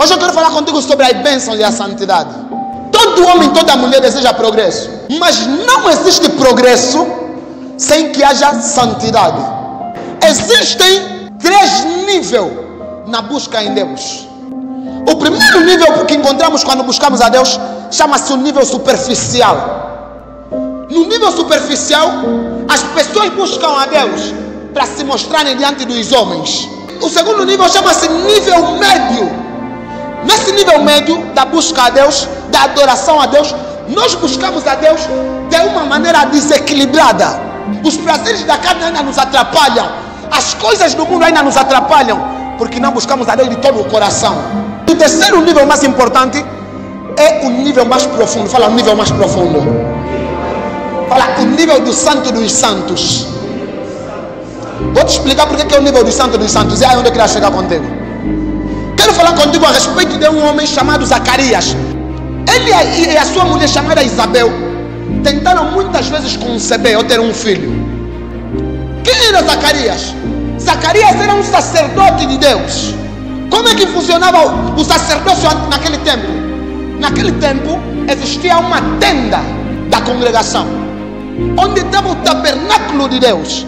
Hoje eu quero falar contigo sobre a bênção e a santidade. Todo homem, toda mulher deseja progresso, mas não existe progresso sem que haja santidade. Existem 3 níveis na busca em Deus. O primeiro nível que encontramos quando buscamos a Deus chama-se o nível superficial. No nível superficial, as pessoas buscam a Deus para se mostrarem diante dos homens. O segundo nível chama-se nível médio. Nesse nível médio da busca a Deus, da adoração a Deus, nós buscamos a Deus de uma maneira desequilibrada. Os prazeres da carne ainda nos atrapalham, as coisas do mundo ainda nos atrapalham, porque não buscamos a Deus de todo o coração. O terceiro nível mais importante é o nível mais profundo. Fala o nível mais profundo. Fala o nível do santo dos santos. Vou te explicar porque é o nível do santo dos santos. É aí onde eu queria chegar contigo. Quero falar contigo a respeito de um homem chamado Zacarias. Ele e a sua mulher chamada Isabel tentaram muitas vezes conceber ou ter um filho. Quem era Zacarias? Zacarias era um sacerdote de Deus. Como é que funcionava o sacerdócio naquele tempo? Naquele tempo existia uma tenda da congregação, onde estava o tabernáculo de Deus.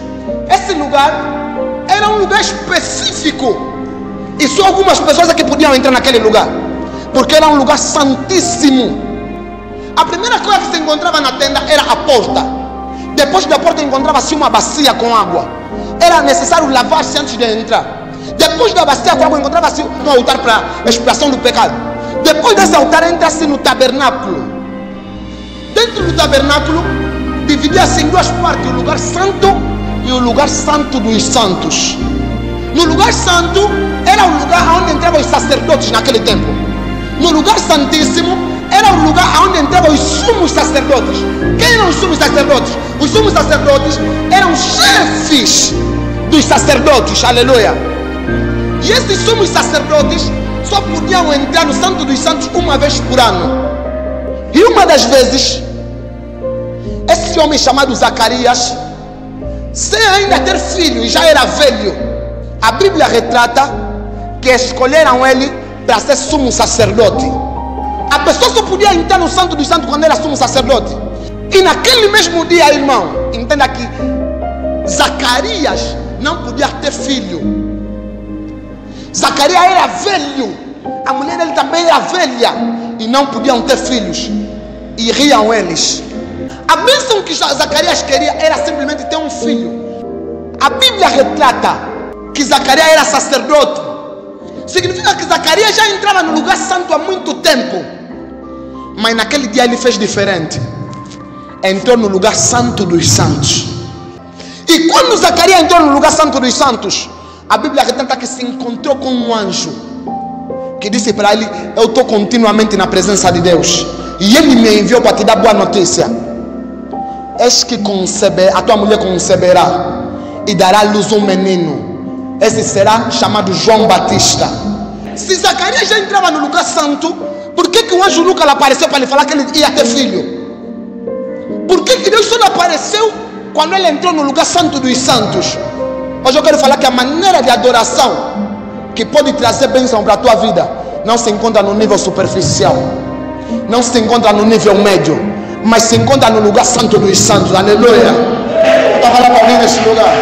Esse lugar era um lugar específico e só algumas pessoas é que podiam entrar naquele lugar, porque era um lugar santíssimo. A primeira coisa que se encontrava na tenda era a porta. Depois da porta encontrava-se uma bacia com água. Era necessário lavar-se antes de entrar. Depois da bacia com água encontrava-se um altar para expiação do pecado. Depois desse altar entra-se no tabernáculo. Dentro do tabernáculo dividia-se em 2 partes, o lugar santo e o lugar santo dos santos. No lugar santo era o lugar onde entravam os sacerdotes naquele tempo. No lugar santíssimo era o lugar onde entravam os sumos sacerdotes. Quem eram os sumos sacerdotes? Os sumos sacerdotes eram chefes dos sacerdotes, aleluia. E esses sumos sacerdotes só podiam entrar no Santo dos Santos uma vez por ano. E uma das vezes, esse homem chamado Zacarias, sem ainda ter filho e já era velho, a Bíblia retrata que escolheram ele para ser sumo sacerdote. A pessoa só podia entrar no Santo dos Santos quando era sumo sacerdote. E naquele mesmo dia, irmão, entenda que Zacarias não podia ter filho. Zacarias era velho, a mulher dele também era velha e não podiam ter filhos. E riam eles. A bênção que Zacarias queria era simplesmente ter um filho. A Bíblia retrata que Zacarias era sacerdote. Significa que Zacarias já entrava no lugar santo há muito tempo. Mas naquele dia ele fez diferente. Entrou no lugar santo dos santos. E quando Zacarias entrou no lugar santo dos santos, a Bíblia retrata que se encontrou com um anjo que disse para ele: eu estou continuamente na presença de Deus e ele me enviou para te dar boa notícia. Eis que a tua mulher conceberá e dará à luz um menino. Esse será chamado João Batista. Se Zacarias já entrava no lugar santo, por que o anjo nunca lhe apareceu para lhe falar que ele ia ter filho? Por que Deus só lhe apareceu quando ele entrou no lugar santo dos santos? Hoje eu quero falar que a maneira de adoração que pode trazer bênção para a tua vida não se encontra no nível superficial, não se encontra no nível médio, mas se encontra no lugar santo dos santos. Aleluia. Está falando para alguém nesse lugar?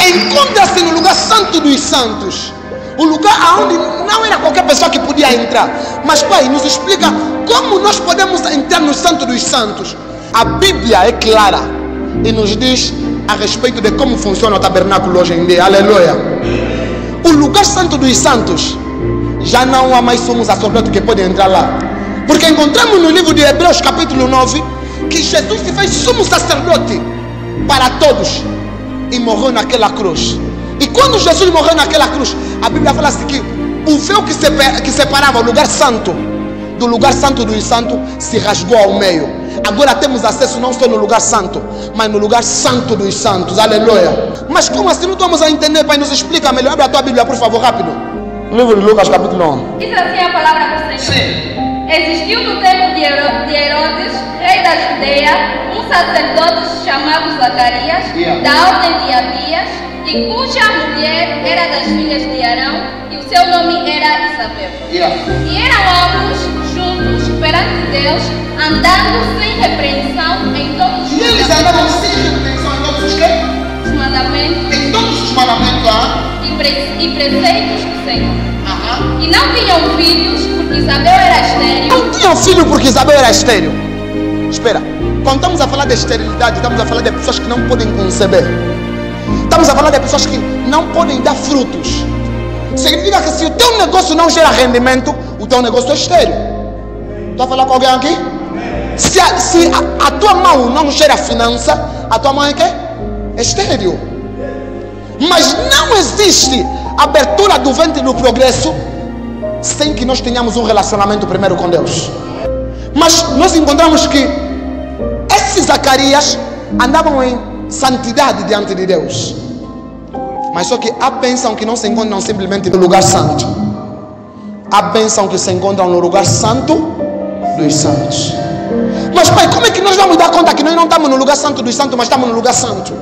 Encontra-se no lugar santo dos santos, o lugar onde não era qualquer pessoa que podia entrar. Mas pai, nos explica como nós podemos entrar no santo dos santos. A Bíblia é clara e nos diz a respeito de como funciona o tabernáculo hoje em dia. Aleluia. O lugar santo dos santos já não há mais sumo sacerdote que pode entrar lá, porque encontramos no livro de Hebreus capítulo 9 que Jesus se fez sumo sacerdote para todos e morreu naquela cruz. E quando Jesus morreu naquela cruz, a Bíblia fala assim que o véu que separava o lugar santo do lugar santo dos santos se rasgou ao meio. Agora temos acesso não só no lugar santo, mas no lugar santo dos santos. Aleluia. Mas como assim não estamos a entender? Pai, nos explica melhor. Abre a tua Bíblia, por favor, rápido. Livro de Lucas capítulo 1. Diz assim a palavra do Senhor. Sim. Existiu no tempo de Herodes, rei da Judeia, um sacerdote chamado Zacarias, da ordem de Abias, e cuja mulher era das filhas de Arão, e o seu nome era Isabel. E eram ambos juntos perante Deus, andando sem repreensão em todos os eles andavam sem repreensão em todos os mandamentos, em todos os mandamentos e preceitos do Senhor. E não tinham filhos porque Isabel era estéril. Não tinham filho porque Isabel era estéril. Espera, quando estamos a falar de esterilidade, estamos a falar de pessoas que não podem conceber. Estamos a falar de pessoas que não podem dar frutos. Significa que se o teu negócio não gera rendimento, o teu negócio é estéril. Estou a falar com alguém aqui? Se a tua mão não gera finança, a tua mão é quê? É estéril. Mas não existe abertura do ventre do progresso sem que nós tenhamos um relacionamento primeiro com Deus. Mas nós encontramos que esses Zacarias andavam em santidade diante de Deus. Mas só que há bênçãos que não se encontram simplesmente no lugar santo. Há bênçãos que se encontram no lugar santo dos santos. Mas pai, como é que nós vamos dar conta que nós não estamos no lugar santo dos santos, mas estamos no lugar santo?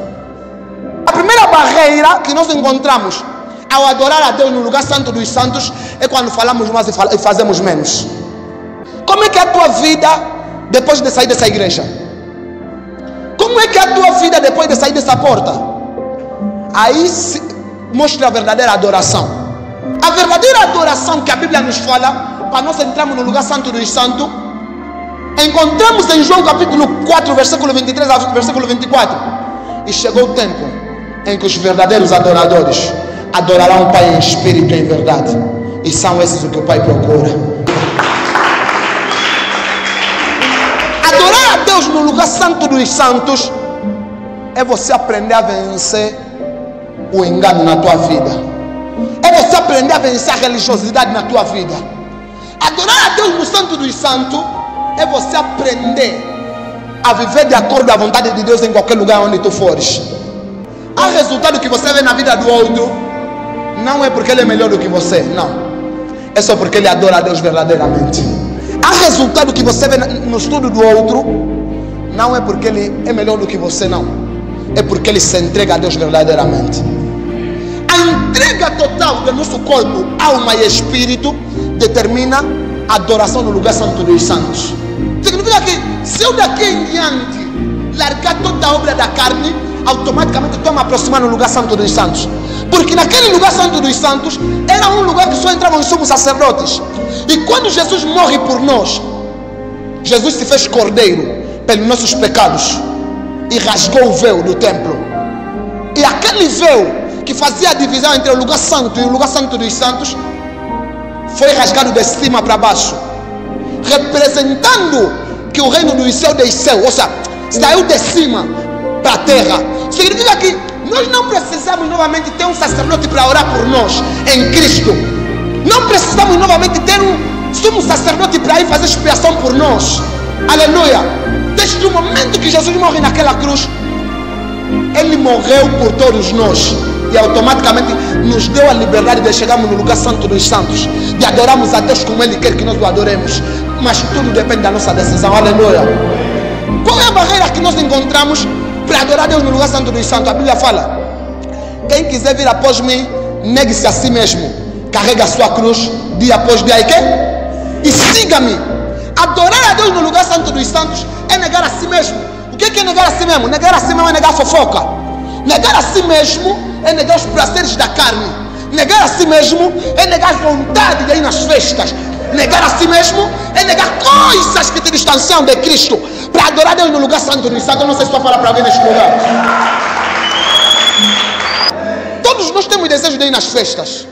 A primeira barreira que nós encontramos ao adorar a Deus no lugar santo dos santos é quando falamos mais e fazemos menos. Como é que é a tua vida depois de sair dessa igreja? Como é que é a tua vida depois de sair dessa porta? Aí se mostra a verdadeira adoração. A verdadeira adoração que a Bíblia nos fala, para nós entrarmos no lugar santo dos santos, encontramos em João capítulo 4, versículo 23 ao versículo 24. E chegou o tempo em que os verdadeiros adoradores adorarão o Pai em espírito e em verdade. E são esses o que o Pai procura. Adorar a Deus no lugar santo dos santos é você aprender a vencer o engano na tua vida. É você aprender a vencer a religiosidade na tua vida. Adorar a Deus no santo dos santos é você aprender a viver de acordo à vontade de Deus em qualquer lugar onde tu fores. Há resultado que você vê na vida do outro, não é porque ele é melhor do que você, não. É só porque ele adora a Deus verdadeiramente. Há resultado que você vê no estudo do outro, não é porque ele é melhor do que você, não. É porque ele se entrega a Deus verdadeiramente. A entrega total do nosso corpo, alma e espírito determina a adoração no lugar santo dos santos. Significa que se eu daqui em diante largar toda a obra da carne, automaticamente estou me aproximando no lugar santo dos santos. Porque naquele lugar santo dos santos era um lugar que só entravam os sumos sacerdotes. E quando Jesus morre por nós, Jesus se fez cordeiro pelos nossos pecados e rasgou o véu do templo. E aquele véu que fazia a divisão entre o lugar santo e o lugar santo dos santos foi rasgado de cima para baixo, representando que o reino dos céus desceu, ou seja, saiu de cima para a terra. Significa que nós não precisamos novamente ter um sacerdote para orar por nós em Cristo. Não precisamos novamente ter um sumo sacerdote para ir fazer expiação por nós. Aleluia. Desde o momento que Jesus morre naquela cruz, ele morreu por todos nós e automaticamente nos deu a liberdade de chegarmos no lugar santo dos santos, de adorarmos a Deus como Ele quer que nós o adoremos. Mas tudo depende da nossa decisão. Aleluia. Qual é a barreira que nós encontramos para adorar a Deus no lugar santo dos santos? A Bíblia fala: quem quiser vir após mim, negue-se a si mesmo, carrega a sua cruz dia após dia e siga-me. Adorar a Deus no lugar santo dos santos é negar a si mesmo. O que é negar a si mesmo? Negar a si mesmo é negar a fofoca. Negar a si mesmo é negar os prazeres da carne. Negar a si mesmo é negar a vontade de ir nas festas. Negar a si mesmo é negar coisas que te distanciam de Cristo. Para adorar a Deus no lugar santo dos santos, eu não sei se estou a falar para alguém neste lugar. Todos nós temos desejo de ir nas festas.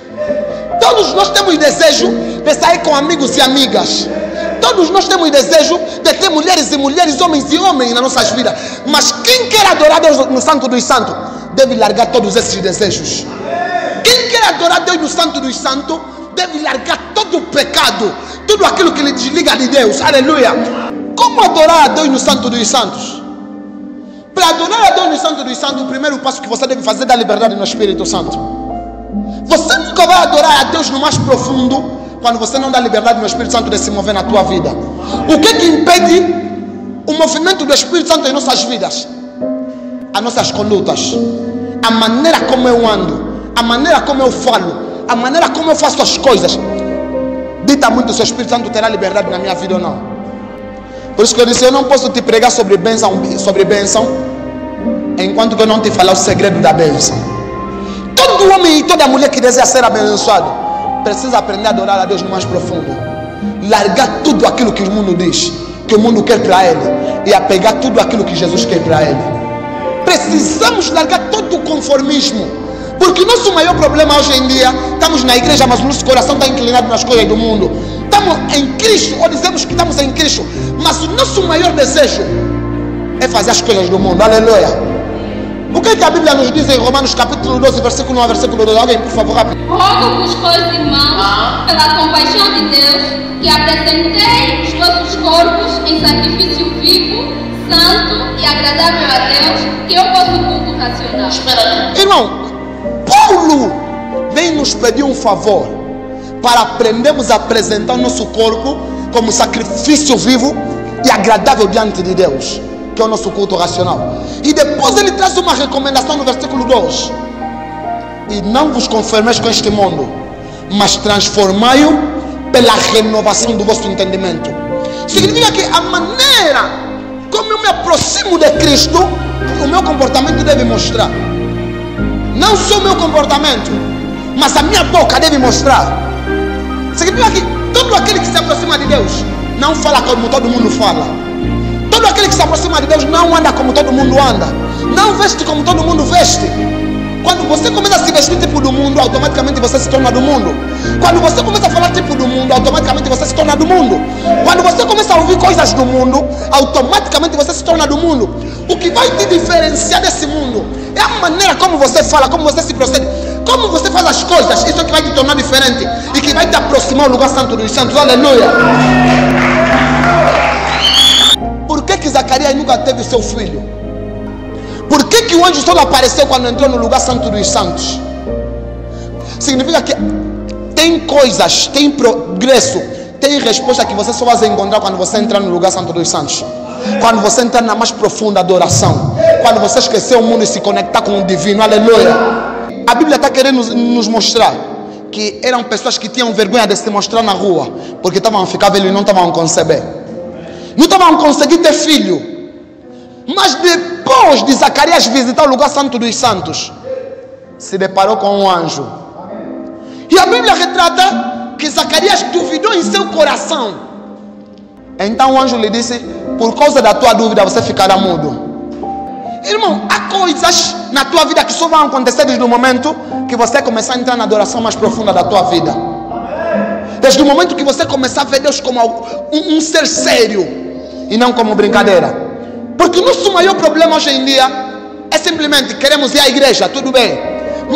Todos nós temos desejo de sair com amigos e amigas. Todos nós temos desejo de ter mulheres e mulheres, homens e homens nas nossas vidas. Mas quem quer adorar a Deus no santo dos santos deve largar todos esses desejos. Quem quer adorar a Deus no santo dos santos deve largar todo o pecado, tudo aquilo que lhe desliga de Deus. Aleluia. Como adorar a Deus no santo dos santos? Para adorar a Deus no santo dos santos, o primeiro passo que você deve fazer é dar liberdade no Espírito Santo. Você nunca vai adorar a Deus no mais profundo quando você não dá liberdade no Espírito Santo de se mover na tua vida. O que impede o movimento do Espírito Santo em nossas vidas? As nossas condutas. a maneira como eu ando, a maneira como eu falo, a maneira como eu faço as coisas, dita muito se o Espírito Santo terá liberdade na minha vida ou não. Por isso que eu disse, eu não posso te pregar sobre bênção, enquanto que eu não te falar o segredo da bênção. Todo homem e toda mulher que deseja ser abençoado precisa aprender a adorar a Deus no mais profundo, largar tudo aquilo que o mundo diz, que o mundo quer para ele, e apegar tudo aquilo que Jesus quer para ele. Precisamos largar todo o conformismo, porque nosso maior problema hoje em dia, estamos na igreja, mas o nosso coração está inclinado nas coisas do mundo. Estamos em Cristo, ou dizemos que estamos em Cristo, mas o nosso maior desejo é fazer as coisas do mundo. Aleluia. O que é que a Bíblia nos diz em Romanos capítulo 12, versículo 1 a versículo 2? Alguém, por favor, rápido. Rogo-vos, pois, irmãos, pela compaixão de Deus, que apresenteis os vossos corpos em sacrifício vivo, santo e agradável a Deus, que é o vosso culto racional. Irmão, Paulo vem nos pedir um favor para aprendermos a apresentar o nosso corpo como sacrifício vivo e agradável diante de Deus, que é o nosso culto racional. E depois ele traz uma recomendação no versículo 2: e não vos conformeis com este mundo, mas transformai-o pela renovação do vosso entendimento. Significa que a maneira como eu me aproximo de Cristo, o meu comportamento deve mostrar. Não só o meu comportamento, mas a minha boca deve mostrar. Significa que todo aquele que se aproxima de Deus não fala como todo mundo fala. Todo aquele que se aproxima de Deus não anda como todo mundo anda, não veste como todo mundo veste. Quando você começa a se vestir tipo do mundo, automaticamente você se torna do mundo. Quando você começa a falar tipo do mundo, automaticamente você se torna do mundo. Quando você começa a ouvir coisas do mundo, automaticamente você se torna do mundo. O que vai te diferenciar desse mundo é a maneira como você fala, como você se procede, como você faz as coisas. Isso é que vai te tornar diferente e que vai te aproximar do lugar santo dos santos. Aleluia. Por que Zacarias nunca teve seu filho? Por que o anjo só apareceu quando entrou no lugar santo dos santos? Significa que tem coisas, tem progresso, tem resposta que você só vai encontrar quando você entrar no lugar santo dos santos. Quando você entrar na mais profunda adoração, quando você esquecer o mundo e se conectar com o divino. Aleluia. A Bíblia está querendo nos mostrar que eram pessoas que tinham vergonha de se mostrar na rua, porque estavam a ficar velhos e não estavam a conceber, não estavam a conseguir ter filho. Mas depois de Zacarias visitar o lugar santo dos santos, se deparou com um anjo. E a Bíblia retrata que Zacarias duvidou em seu coração. Então o anjo lhe disse: por causa da tua dúvida você ficará mudo. Irmão, há coisas na tua vida que só vão acontecer desde o momento que você começar a entrar na adoração mais profunda da tua vida. Desde o momento que você começar a ver Deus como um ser sério e não como brincadeira. Porque o nosso maior problema hoje em dia é simplesmente queremos ir à igreja, tudo bem,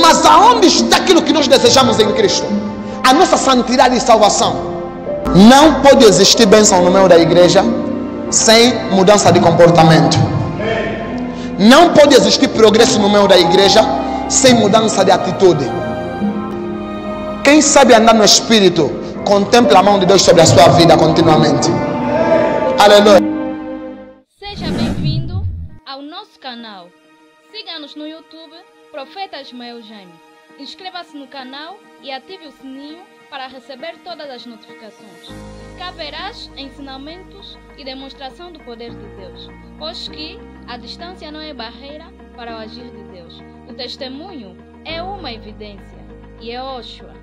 mas aonde está aquilo que nós desejamos em Cristo? A nossa santidade e salvação. Não pode existir bênção no meio da igreja sem mudança de comportamento. Não pode existir progresso no meio da igreja sem mudança de atitude. Quem sabe andar no Espírito contempla a mão de Deus sobre a sua vida continuamente. Aleluia. Seja bem-vindo ao nosso canal. Siga-nos no YouTube, Profeta Ismael Jaime. Inscreva-se no canal e ative o sininho para receber todas as notificações. Cá verás ensinamentos e demonstração do poder de Deus, pois que a distância não é barreira para o agir de Deus. O testemunho é uma evidência e é Oshua.